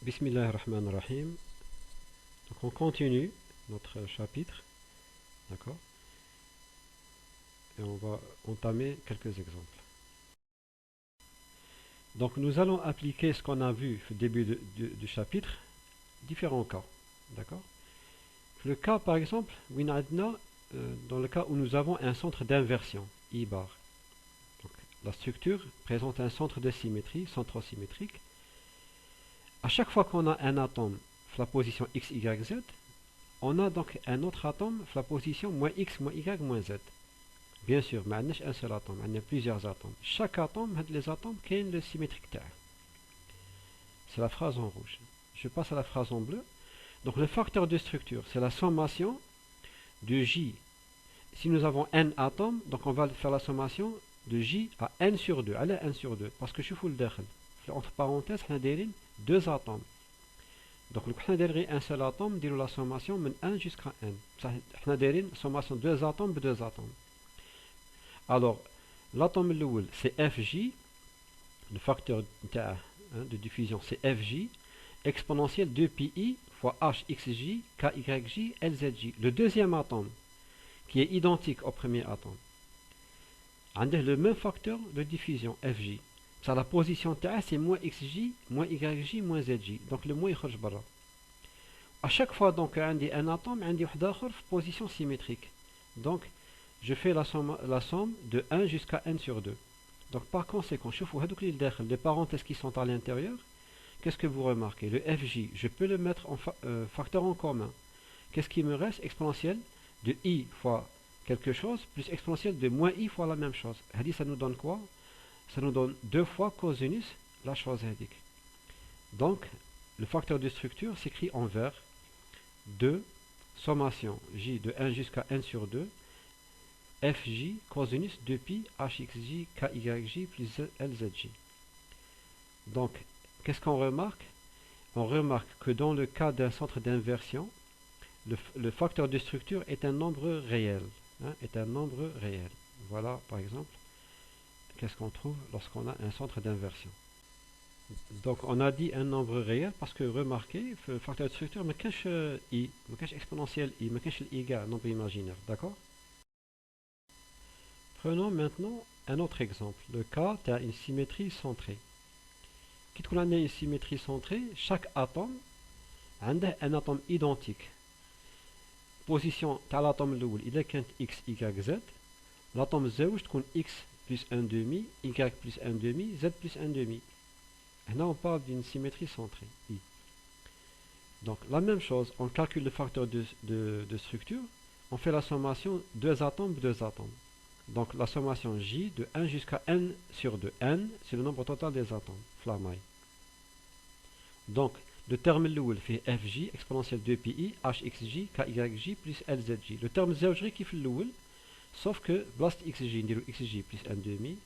Bismillahirrahmanirrahim. Donc on continue notre chapitre, d'accord? Et on va entamer quelques exemples. Donc nous allons appliquer ce qu'on a vu au début du chapitre, différents cas, d'accord? Le cas par exemple, dans le cas où nous avons un centre d'inversion, I bar. Donc, la structure présente un centre de symétrie, centrosymétrique. À chaque fois qu'on a un atome la position x, y, z, on a donc un autre atome la position moins x, moins y, moins z. Bien sûr, mais il y a un seul atome, il y a plusieurs atomes. Chaque atome, les atomes, qui est le symétrique terre. C'est la phrase en rouge. Je passe à la phrase en bleu. Donc le facteur de structure, c'est la sommation de J. Si nous avons n atomes, donc on va faire la sommation de J à n sur 2. Allez, n sur 2. Parce que je fous le derrière. Entre parenthèses, on a deux atomes. Donc, on a un seul atome, on la sommation de 1 jusqu'à n. On a une sommation de deux atomes, deux atomes. Alors, l'atome c'est Fj, le facteur de diffusion c'est Fj, exponentielle 2pi fois hxj, kyj, lzj. Le deuxième atome, qui est identique au premier atome, a le même facteur de diffusion Fj. Ça, la position c'est moins xj, moins yj, moins zj. Donc le moins il barra. À chaque fois donc un atome, un position symétrique. Donc je fais la somme de 1 jusqu'à n sur 2. Donc par conséquent, les parenthèses qui sont à l'intérieur, qu'est-ce que vous remarquez? Le Fj, je peux le mettre en facteur en commun. Qu'est-ce qui me reste? Exponentielle de i fois quelque chose, plus exponentielle de moins i fois la même chose. Ça nous donne quoi? Ça nous donne 2 fois cosinus la chose. Donc, le facteur de structure s'écrit en vert 2 sommation j de 1 jusqu'à n sur 2 Fj cosinus 2pi hxj kyj plus lzj. Donc, qu'est-ce qu'on remarque? On remarque que dans le cas d'un centre d'inversion, le facteur de structure est un nombre réel. Est un nombre réel. Voilà, par exemple, qu'est-ce qu'on trouve lorsqu'on a un centre d'inversion. Donc, on a dit un nombre réel parce que, remarquez, le facteur de structure, mais cache i, mais cache exponentielle i, mais cache i, un nombre imaginaire. D'accord? Prenons maintenant un autre exemple. Le cas, tu as une symétrie centrée. Quitte qu'on a une symétrie centrée, chaque atome a un atome identique. Position de l'atome il est x, y, z. L'atome z, x plus 1 demi, y plus 1 demi, z plus 1 demi. Et là, on parle d'une symétrie centrée. I. Donc, la même chose, on calcule le facteur de structure, on fait la sommation deux atomes, deux atomes. Donc la sommation J de 1 jusqu'à n sur 2. N, c'est le nombre total des atomes. Flamay. Donc le terme l'oul fait Fj exponentielle 2pi hxj kyj plus lzj. Le terme zawjri qui fait l'oul, sauf que blast xj ndiru xj plus 1 demi,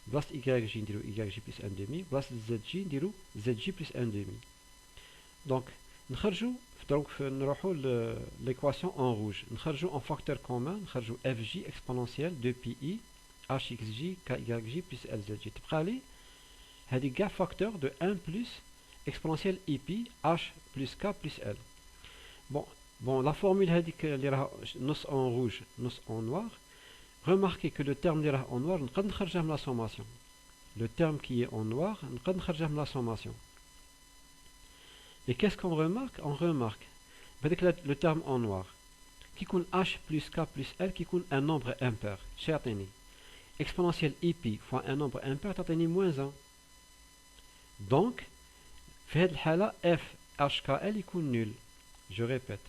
blast yj ndiru yj plus 1 demi, blast zj ndiru zj plus 1 demi. Donc donc نروحوا l'équation en rouge. نخرجوا en facteur commun, نخرجوا Fj exponentielle 2pi hxj kyj plus lzj. تبقى لي هذه كاع facteur de 1 plus exponentielle ip h plus k plus l. Bon, la formule هذيك اللي راها نص en rouge, نص en noir. Remarquez que le terme اللي راه en noir نقدر نخرجه من la sommation. Le terme qui est en noir نقدر نخرجه من la sommation. Et qu'est-ce qu'on remarque? On remarque avec le terme en noir qui compte h plus k plus l qui compte un nombre impair. Exponentielle ip fois un nombre impair t'atteint moins 1. Donc, fait f hkl est nul. Je répète.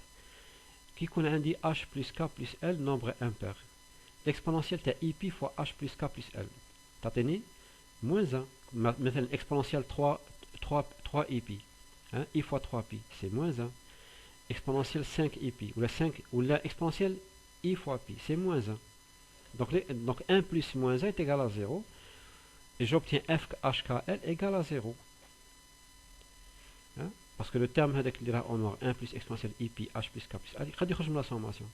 Qui compte un dit h plus k plus l nombre impair. L'exponentielle est ip fois h plus k plus l. T'atteint moins 1. Maintenant, exponentielle 3 ip. I fois 3pi, c'est moins 1. Exponentielle 5pi, ou la exponentielle i fois pi, c'est moins 1. Donc 1 plus moins 1 est égal à 0. Et j'obtiens fhkl égale à 0. Parce que le terme en noir, 1 plus exponentielle pi h plus k plus l, il y a la sommation.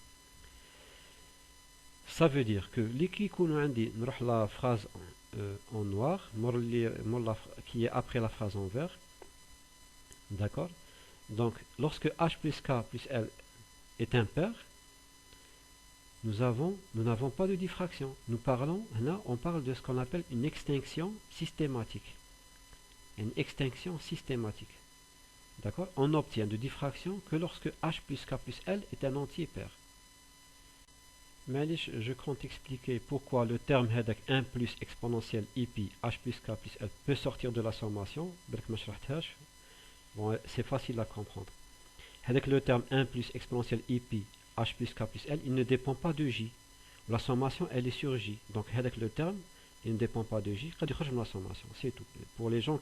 Ça veut dire que la phrase en noir, qui est après la phrase en vert, D'accord? Donc, lorsque h plus k plus l est impair, nous n'avons pas de diffraction. Là, on parle de ce qu'on appelle une extinction systématique. Une extinction systématique. D'accord? On obtient de diffraction que lorsque h plus k plus l est un entier pair. Mais je compte expliquer pourquoi le terme 1 plus exponentielle ip h plus k plus l peut sortir de la sommation. Bon, c'est facile à comprendre. Avec le terme 1 plus exponentielle ip h plus k plus l, il ne dépend pas de j. La sommation, elle est sur j. Donc, avec le terme, il ne dépend pas de j. La sommation, c'est tout. Pour les gens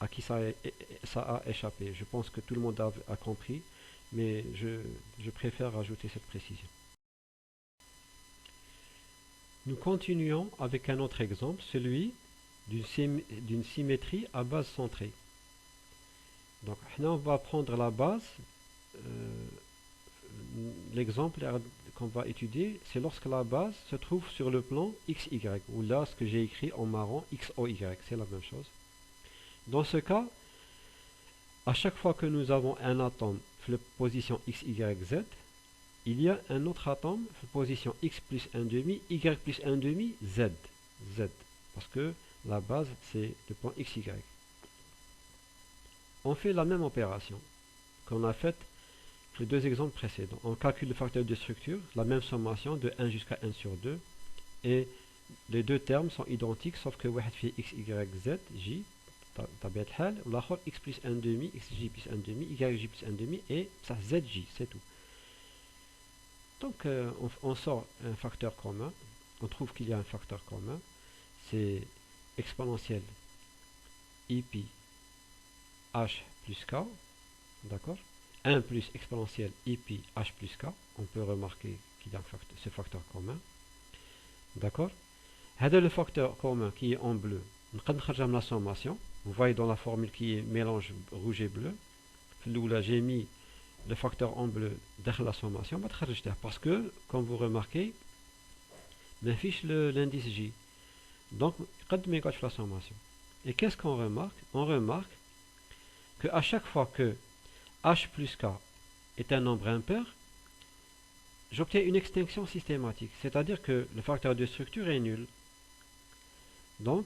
à qui ça a échappé, je pense que tout le monde a compris, mais je préfère ajouter cette précision. Nous continuons avec un autre exemple, celui d'une symétrie à base centrée. Donc, là, on va prendre la base. L'exemple qu'on va étudier, c'est lorsque la base se trouve sur le plan xy, ou là, ce que j'ai écrit en marron, xoy, c'est la même chose. Dans ce cas, à chaque fois que nous avons un atome de position x, y, z, il y a un autre atome de position x plus 1 demi, y plus 1 demi, z. Parce que la base, c'est le point x, y. On fait la même opération qu'on a faite les deux exemples précédents. On calcule le facteur de structure, la même sommation de 1 jusqu'à 1 sur 2. Et les deux termes sont identiques, sauf que واحد fait x, y, z, j, طبيعة الحال, l'autre x plus 1 demi, xj plus 1 demi, yj plus 1 demi, et ça zj, c'est tout. Donc on sort un facteur commun, on trouve qu'il y a un facteur commun, c'est exponentielle ip h plus k, d'accord? 1 plus exponentielle ip h plus k, on peut remarquer qu'il y a ce facteur commun, d'accord? Le facteur commun qui est en bleu, la sommation, vous voyez dans la formule qui est mélange rouge et bleu, là j'ai mis le facteur en bleu dans la sommation, parce que, comme vous remarquez, m'affiche l'indice J. Donc, la sommation. Et qu'est-ce qu'on remarque? On remarque qu'à chaque fois que h plus k est un nombre impair, j'obtiens une extinction systématique, c'est-à-dire que le facteur de structure est nul. Donc,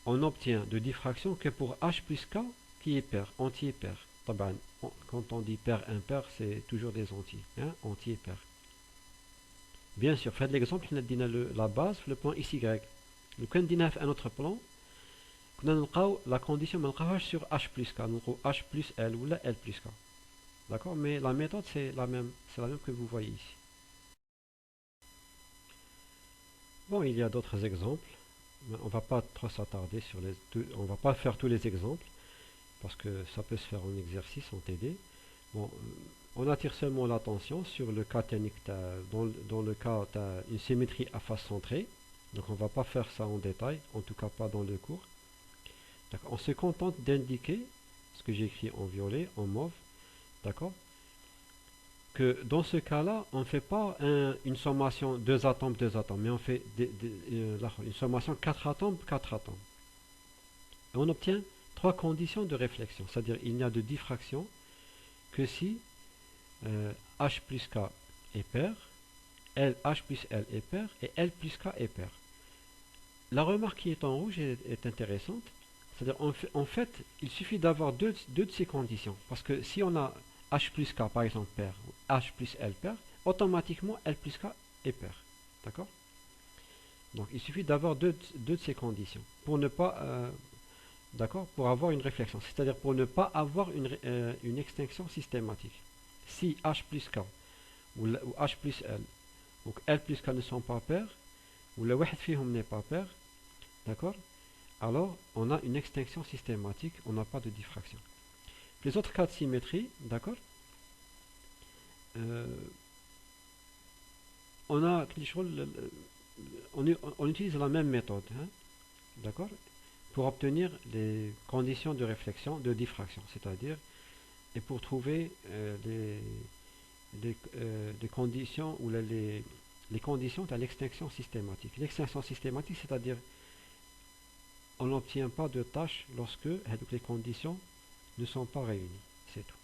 on obtient de diffraction que pour h plus k qui est pair, entier pair. Quand on dit pair impair, c'est toujours des entiers, hein, entier pair. Bien sûr, faites l'exemple, on a la base, le point xy. Quand on a un autre plan, la condition sur h plus k, h plus l ou l plus k. D'accord? Mais la méthode, c'est la même que vous voyez ici. Bon, il y a d'autres exemples. Mais on ne va pas trop s'attarder sur on va pas faire tous les exemples parce que ça peut se faire en exercice, en TD. Bon, on attire seulement l'attention sur le cas technique, dans le cas tu as une symétrie à face centrée. Donc on ne va pas faire ça en détail, en tout cas pas dans le cours. On se contente d'indiquer ce que j'ai écrit en violet, en mauve, d'accord, que dans ce cas-là, on ne fait pas une sommation 2 atomes, mais on fait une sommation 4 atomes, 4 atomes. Et on obtient 3 conditions de réflexion, c'est-à-dire il n'y a de diffraction que si h plus k est pair, h plus l est pair, et l plus k est pair. La remarque qui est en rouge est intéressante, c'est-à-dire en fait, il suffit d'avoir deux de ces conditions, parce que si on a h plus k par exemple pair, ou h plus l pair, automatiquement l plus k est pair. D'accord? Donc il suffit d'avoir deux de ces conditions pour ne pas, d'accord, pour avoir une réflexion, c'est-à-dire pour ne pas avoir une extinction systématique. Si h plus k ou h plus l ou l plus k ne sont pas pairs, ou le واحد فيهم n'est pas pair, d'accord, alors on a une extinction systématique, on n'a pas de diffraction. Les autres cas de symétrie, d'accord, on utilise la même méthode, hein, d'accord, pour obtenir les conditions de réflexion, de diffraction, c'est-à-dire, et pour trouver les conditions ou les conditions de l'extinction systématique. L'extinction systématique, c'est-à-dire on n'obtient pas de tâche lorsque les conditions ne sont pas réunis. C'est tout.